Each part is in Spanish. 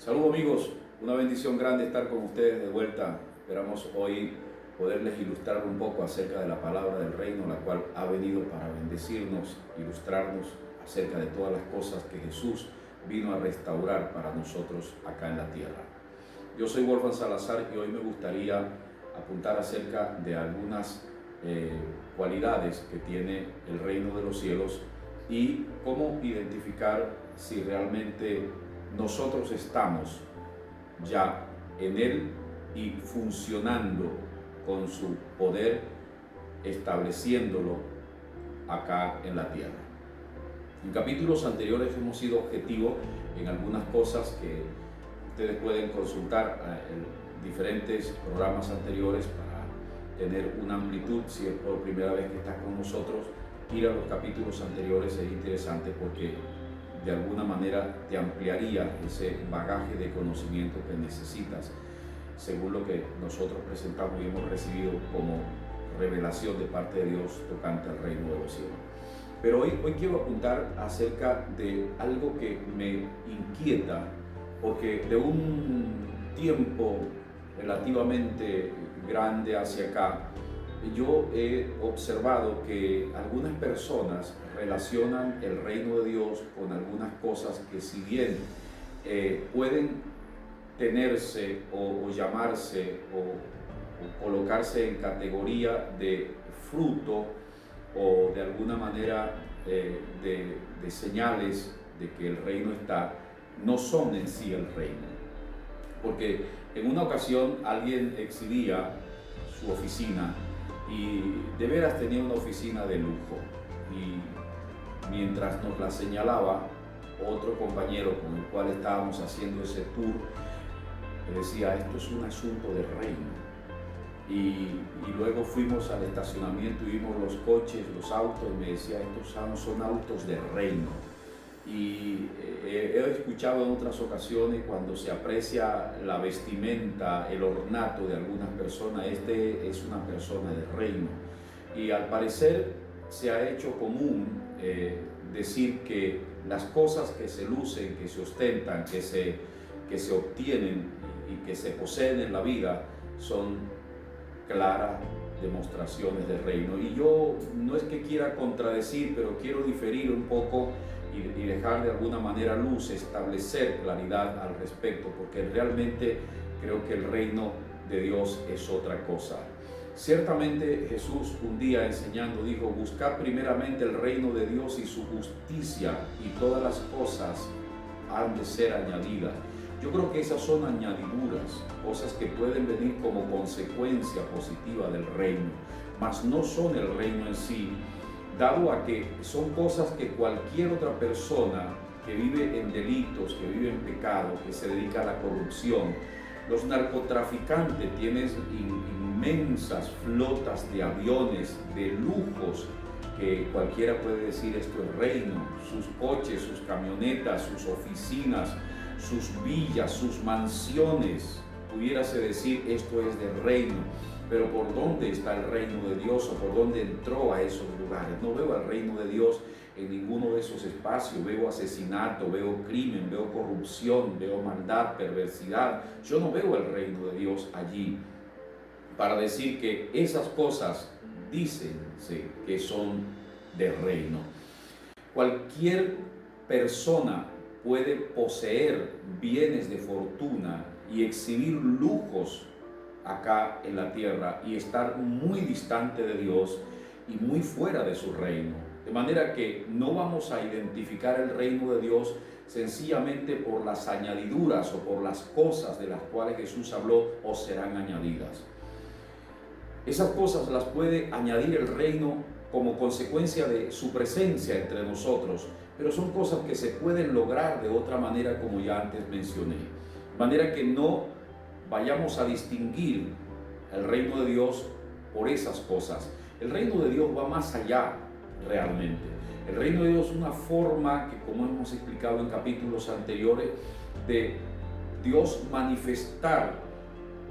Saludos amigos, una bendición grande estar con ustedes de vuelta. Esperamos hoy poderles ilustrar un poco acerca de la palabra del reino, la cual ha venido para bendecirnos, ilustrarnos acerca de todas las cosas que Jesús vino a restaurar para nosotros acá en la tierra. Yo soy Wolfgang Salazar y hoy me gustaría apuntar acerca de algunas cualidades que tiene el reino de los cielos y cómo identificar si realmente nosotros estamos ya en él y funcionando con su poder, estableciéndolo acá en la tierra. En capítulos anteriores hemos sido objetivos en algunas cosas que ustedes pueden consultar en diferentes programas anteriores para tener una amplitud. Si es por primera vez que estás con nosotros, ir a los capítulos anteriores es interesante porque de alguna manera te ampliaría ese bagaje de conocimiento que necesitas según lo que nosotros presentamos y hemos recibido como revelación de parte de Dios tocante al reino de los cielos. Pero hoy quiero apuntar acerca de algo que me inquieta, porque de un tiempo relativamente grande hacia acá, yo he observado que algunas personas relacionan el reino de Dios con algunas cosas que, si bien pueden tenerse o llamarse o colocarse en categoría de fruto o de alguna manera de señales de que el reino está, no son en sí el reino. Porque en una ocasión alguien exhibía su oficina y de veras tenía una oficina de lujo, y mientras nos la señalaba otro compañero con el cual estábamos haciendo ese tour, me decía: esto es un asunto de reino. Y luego fuimos al estacionamiento y vimos los coches, los autos, y me decía: estos son autos de reino. Y he escuchado en otras ocasiones, cuando se aprecia la vestimenta, el ornato de algunas personas, este es una persona de reino. Y al parecer se ha hecho común decir que las cosas que se lucen, que se ostentan, que se obtienen y que se poseen en la vida son claras demostraciones del reino. Y yo no es que quiera contradecir, pero quiero diferir un poco y dejar de alguna manera luz, establecer claridad al respecto, porque realmente creo que el reino de Dios es otra cosa. Ciertamente Jesús un día enseñando dijo: buscad primeramente el reino de Dios y su justicia, y todas las cosas han de ser añadidas. Yo creo que esas son añadiduras, cosas que pueden venir como consecuencia positiva del reino, mas no son el reino en sí, dado a que son cosas que cualquier otra persona que vive en delitos, que vive en pecado, que se dedica a la corrupción, los narcotraficantes tienen inmensas flotas de aviones, de lujos, que cualquiera puede decir esto es reino, sus coches, sus camionetas, sus oficinas, sus villas, sus mansiones, pudiérase decir esto es del reino. Pero ¿por dónde está el reino de Dios, o por dónde entró a esos lugares? No veo el reino de Dios en ninguno de esos espacios. Veo asesinato, veo crimen, veo corrupción, veo maldad, perversidad. Yo no veo el reino de Dios allí para decir que esas cosas dícense que son del reino. Cualquier persona puede poseer bienes de fortuna y exhibir lujos acá en la tierra y estar muy distante de Dios y muy fuera de su reino. De manera que no vamos a identificar el reino de Dios sencillamente por las añadiduras o por las cosas de las cuales Jesús habló o serán añadidas. Esas cosas las puede añadir el reino como consecuencia de su presencia entre nosotros, pero son cosas que se pueden lograr de otra manera, como ya antes mencioné. De manera que no vayamos a distinguir el reino de Dios por esas cosas. El reino de Dios va más allá realmente. El reino de Dios es una forma que, como hemos explicado en capítulos anteriores, de Dios manifestar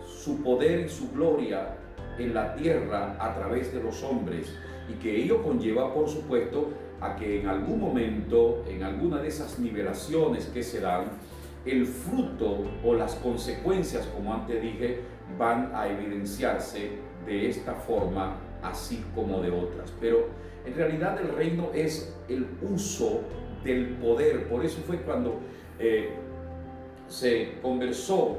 su poder y su gloria en la tierra a través de los hombres, y que ello conlleva, por supuesto, a que en algún momento, en alguna de esas nivelaciones que se dan, el fruto o las consecuencias, como antes dije, van a evidenciarse de esta forma, así como de otras. Pero en realidad el reino es el uso del poder. Por eso fue cuando se conversó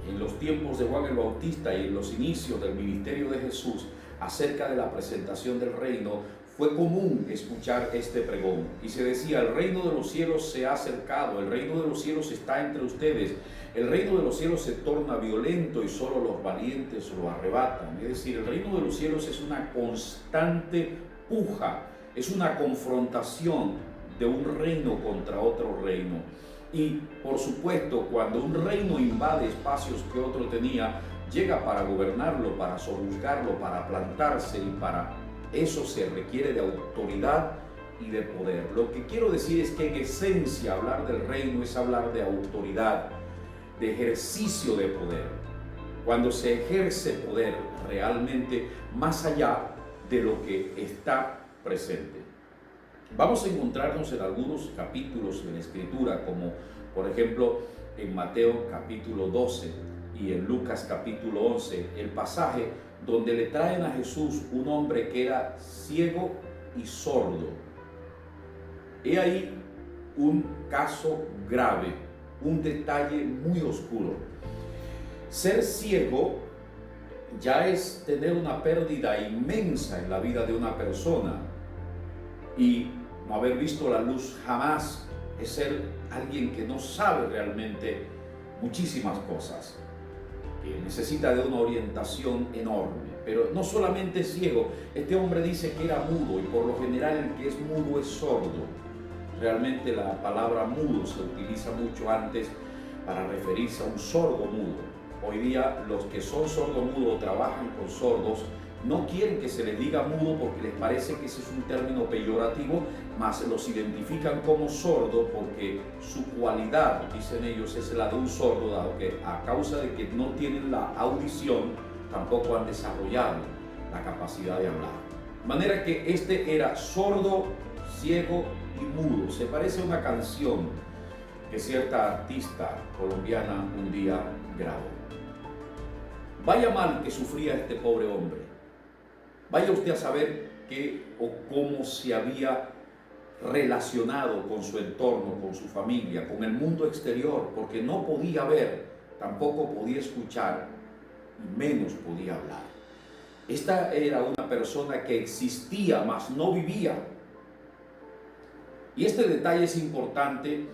en los tiempos de Juan el Bautista y en los inicios del ministerio de Jesús acerca de la presentación del reino. Fue común escuchar este pregón y se decía: el reino de los cielos se ha acercado, el reino de los cielos está entre ustedes, el reino de los cielos se torna violento y solo los valientes lo arrebatan. Es decir, el reino de los cielos es una constante puja, es una confrontación de un reino contra otro reino. Y por supuesto, cuando un reino invade espacios que otro tenía, llega para gobernarlo, para sojuzgarlo, para plantarse, y para eso se requiere de autoridad y de poder. Lo que quiero decir es que en esencia hablar del reino es hablar de autoridad, de ejercicio de poder. Cuando se ejerce poder realmente más allá de lo que está presente. Vamos a encontrarnos en algunos capítulos de la Escritura, como por ejemplo en Mateo capítulo 12 y en Lucas capítulo 11, el pasaje donde le traen a Jesús un hombre que era ciego y sordo. He ahí un caso grave, un detalle muy oscuro. Ser ciego ya es tener una pérdida inmensa en la vida de una persona, y no haber visto la luz jamás es ser alguien que no sabe realmente muchísimas cosas, que necesita de una orientación enorme. Pero no solamente es ciego, este hombre dice que era mudo, y por lo general el que es mudo es sordo. Realmente la palabra mudo se utiliza mucho antes para referirse a un sordo mudo. Hoy día los que son sordo-mudo o trabajan con sordos no quieren que se les diga mudo porque les parece que ese es un término peyorativo, más los identifican como sordo porque su cualidad, dicen ellos, es la de un sordo, dado que a causa de que no tienen la audición, tampoco han desarrollado la capacidad de hablar. De manera que este era sordo, ciego y mudo. Se parece a una canción que cierta artista colombiana un día grabó. Vaya mal que sufría este pobre hombre. Vaya usted a saber qué o cómo se había relacionado con su entorno, con su familia, con el mundo exterior, porque no podía ver, tampoco podía escuchar y menos podía hablar. Esta era una persona que existía, mas no vivía. Y este detalle es importante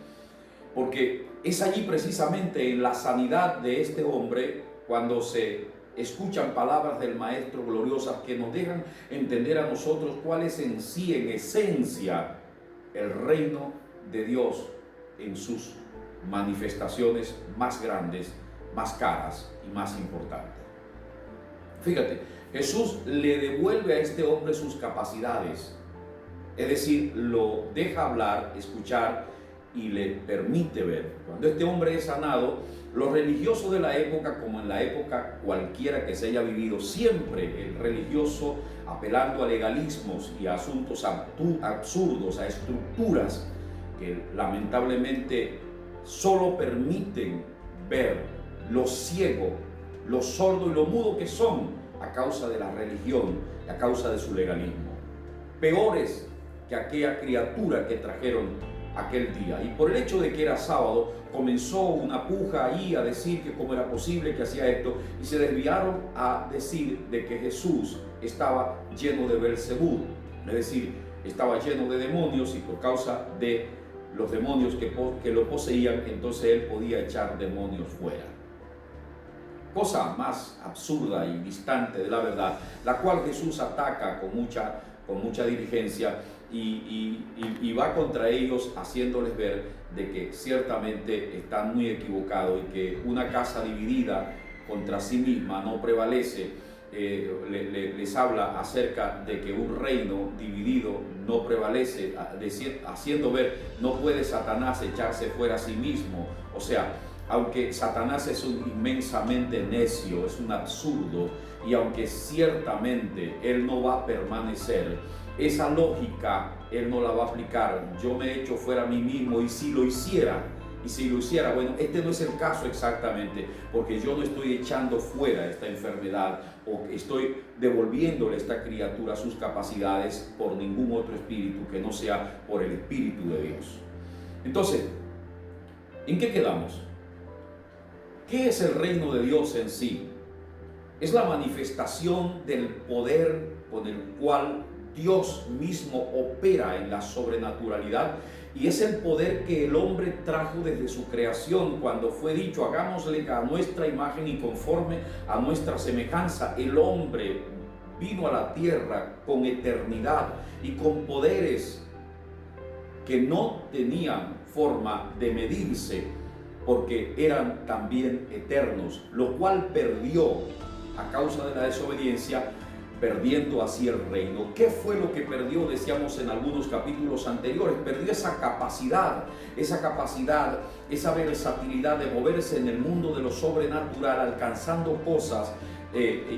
porque es allí precisamente en la sanidad de este hombre cuando se escuchan palabras del Maestro gloriosas que nos dejan entender a nosotros cuál es en sí, en esencia, el reino de Dios en sus manifestaciones más grandes, más caras y más importantes. Fíjate, Jesús le devuelve a este hombre sus capacidades, es decir, lo deja hablar, escuchar y le permite ver. Cuando este hombre es sanado, los religiosos de la época, como en la época cualquiera que se haya vivido, siempre el religioso apelando a legalismos y a asuntos absurdos, a estructuras que lamentablemente solo permiten ver lo ciego, lo sordo y lo mudo que son a causa de la religión, a causa de su legalismo. Peores que aquella criatura que trajeron aquel día. Y por el hecho de que era sábado, comenzó una puja ahí a decir que cómo era posible que hacía esto, y se desviaron a decir de que Jesús estaba lleno de Belzebú, es decir, estaba lleno de demonios, y por causa de los demonios que lo poseían, entonces él podía echar demonios fuera. Cosa más absurda y distante de la verdad, la cual Jesús ataca con mucha diligencia y va contra ellos, haciéndoles ver de que ciertamente están muy equivocados y que una casa dividida contra sí misma no prevalece. Les habla acerca de que un reino dividido no prevalece, haciendo ver, no puede Satanás echarse fuera a sí mismo. O sea, aunque Satanás es un inmensamente necio, es un absurdo, y aunque ciertamente él no va a permanecer, esa lógica él no la va a aplicar. Yo me echo fuera a mí mismo, y si lo hiciera, Y si lo hiciera, bueno, este no es el caso exactamente, porque yo no estoy echando fuera esta enfermedad o estoy devolviéndole a esta criatura sus capacidades por ningún otro espíritu que no sea por el Espíritu de Dios. Entonces, ¿en qué quedamos? ¿Qué es el reino de Dios en sí? Es la manifestación del poder con el cual Dios mismo opera en la sobrenaturalidad, y es el poder que el hombre trajo desde su creación cuando fue dicho: hagámosle a nuestra imagen y conforme a nuestra semejanza. El hombre vino a la tierra con eternidad y con poderes que no tenían forma de medirse, porque eran también eternos, lo cual perdió a causa de la desobediencia, perdiendo así el reino. ¿Qué fue lo que perdió? Decíamos en algunos capítulos anteriores. Perdió esa capacidad, esa versatilidad de moverse en el mundo de lo sobrenatural, alcanzando cosas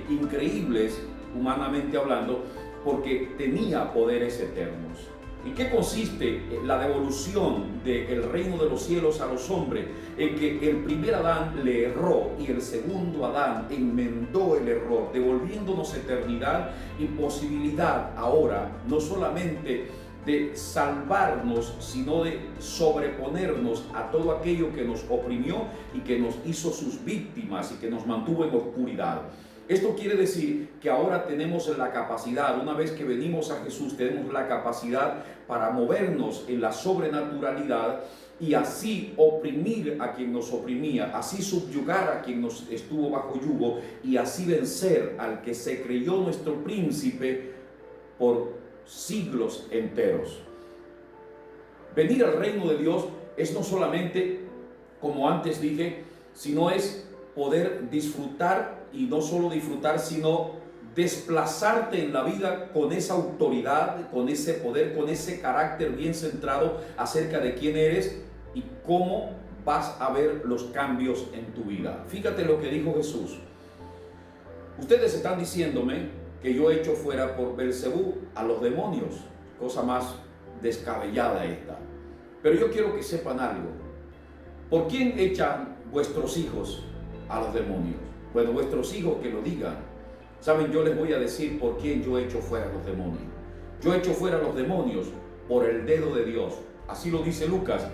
increíbles, humanamente hablando, porque tenía poderes eternos. ¿En qué consiste la devolución del reino de los cielos a los hombres? En que el primer Adán le erró y el segundo Adán enmendó el error, devolviéndonos eternidad y posibilidad ahora no solamente de salvarnos, sino de sobreponernos a todo aquello que nos oprimió y que nos hizo sus víctimas y que nos mantuvo en oscuridad. Esto quiere decir que ahora tenemos la capacidad, una vez que venimos a Jesús, tenemos la capacidad para movernos en la sobrenaturalidad y así oprimir a quien nos oprimía, así subyugar a quien nos estuvo bajo yugo y así vencer al que se creyó nuestro príncipe por siglos enteros. Venir al reino de Dios es no solamente, como antes dije, sino es poder disfrutar, y no solo disfrutar, sino desplazarte en la vida con esa autoridad, con ese poder, con ese carácter bien centrado acerca de quién eres y cómo vas a ver los cambios en tu vida. Fíjate lo que dijo Jesús. Ustedes están diciéndome que yo echo fuera por Belcebú a los demonios, cosa más descabellada esta. Pero yo quiero que sepan algo. ¿Por quién echan vuestros hijos a los demonios? Bueno, vuestros hijos que lo digan. Saben, yo les voy a decir por quién yo echo fuera a los demonios. Yo echo fuera a los demonios por el dedo de Dios. Así lo dice Lucas.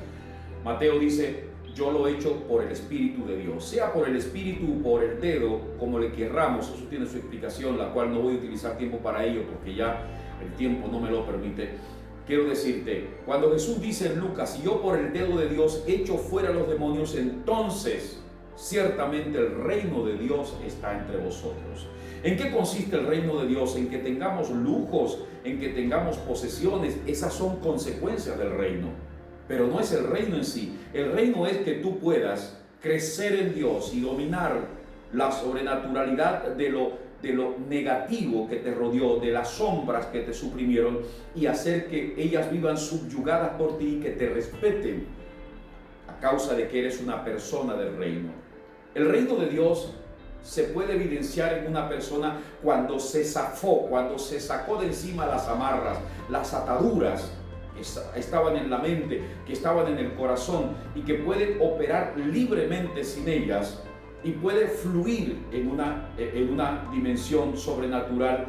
Mateo dice: yo lo echo por el Espíritu de Dios. Sea por el Espíritu o por el dedo, como le querramos, eso tiene su explicación, la cual no voy a utilizar tiempo para ello porque ya el tiempo no me lo permite. Quiero decirte, cuando Jesús dice en Lucas: si yo por el dedo de Dios echo fuera a los demonios, entonces ciertamente el reino de Dios está entre vosotros. ¿En qué consiste el reino de Dios? En que tengamos lujos, en que tengamos posesiones. Esas son consecuencias del reino, pero no es el reino en sí. El reino es que tú puedas crecer en Dios y dominar la sobrenaturalidad de lo negativo que te rodeó, de las sombras que te suprimieron, y hacer que ellas vivan subyugadas por ti y que te respeten a causa de que eres una persona del reino. El reino de Dios se puede evidenciar en una persona cuando se zafó, cuando se sacó de encima las amarras, las ataduras que estaban en la mente, que estaban en el corazón, y que puede operar libremente sin ellas y puede fluir en una dimensión sobrenatural,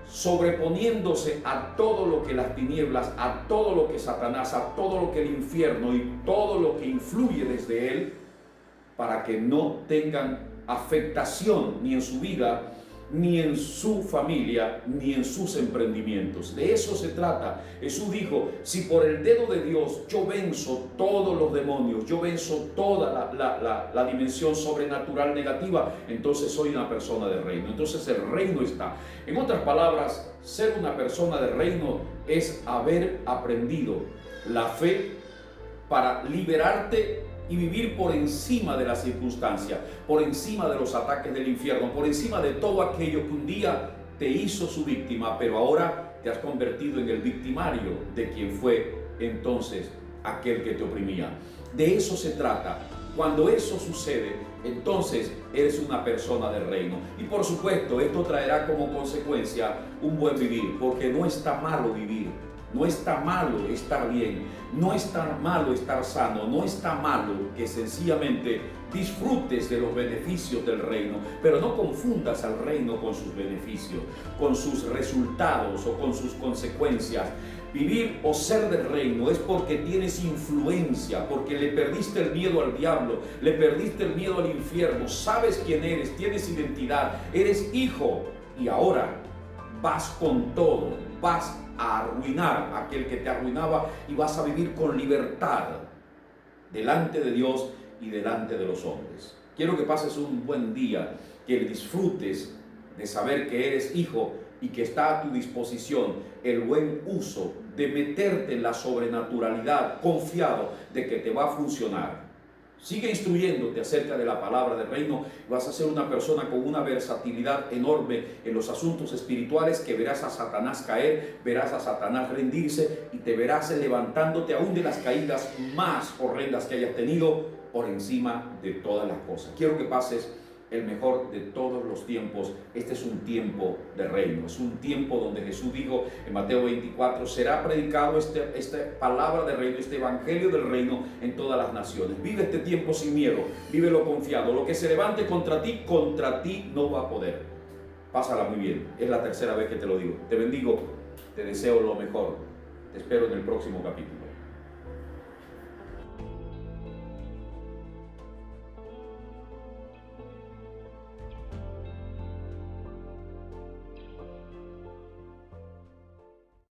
sobreponiéndose a todo lo que las tinieblas, a todo lo que Satanás, a todo lo que el infierno y todo lo que influye desde él, para que no tengan afectación ni en su vida, ni en su familia, ni en sus emprendimientos. De eso se trata. Jesús dijo: si por el dedo de Dios yo venzo todos los demonios, yo venzo toda la dimensión sobrenatural negativa, entonces soy una persona del reino. Entonces el reino está. En otras palabras, ser una persona del reino es haber aprendido la fe para liberarte y vivir por encima de las circunstancias, por encima de los ataques del infierno, por encima de todo aquello que un día te hizo su víctima, pero ahora te has convertido en el victimario de quien fue entonces aquel que te oprimía. De eso se trata. Cuando eso sucede, entonces eres una persona del reino. Y por supuesto, esto traerá como consecuencia un buen vivir, porque no está malo vivir. No está malo estar bien, no está malo estar sano, no está malo que sencillamente disfrutes de los beneficios del reino, pero no confundas al reino con sus beneficios, con sus resultados o con sus consecuencias. Vivir o ser del reino es porque tienes influencia, porque le perdiste el miedo al diablo, le perdiste el miedo al infierno, sabes quién eres, tienes identidad, eres hijo y ahora vas con todo, vas a arruinar a aquel que te arruinaba y vas a vivir con libertad delante de Dios y delante de los hombres. Quiero que pases un buen día, que disfrutes de saber que eres hijo y que está a tu disposición el buen uso de meterte en la sobrenaturalidad, confiado de que te va a funcionar. Sigue instruyéndote acerca de la palabra del reino y vas a ser una persona con una versatilidad enorme en los asuntos espirituales, que verás a Satanás caer, verás a Satanás rendirse y te verás levantándote aún de las caídas más horrendas que hayas tenido por encima de todas las cosas. Quiero que pases el mejor de todos los tiempos. Este es un tiempo de reino, es un tiempo donde Jesús dijo en Mateo 24, será predicado esta palabra de reino, este evangelio del reino en todas las naciones. Vive este tiempo sin miedo, vívelo confiado. Lo que se levante contra ti no va a poder. Pásala muy bien, es la tercera vez que te lo digo. Te bendigo, te deseo lo mejor, te espero en el próximo capítulo.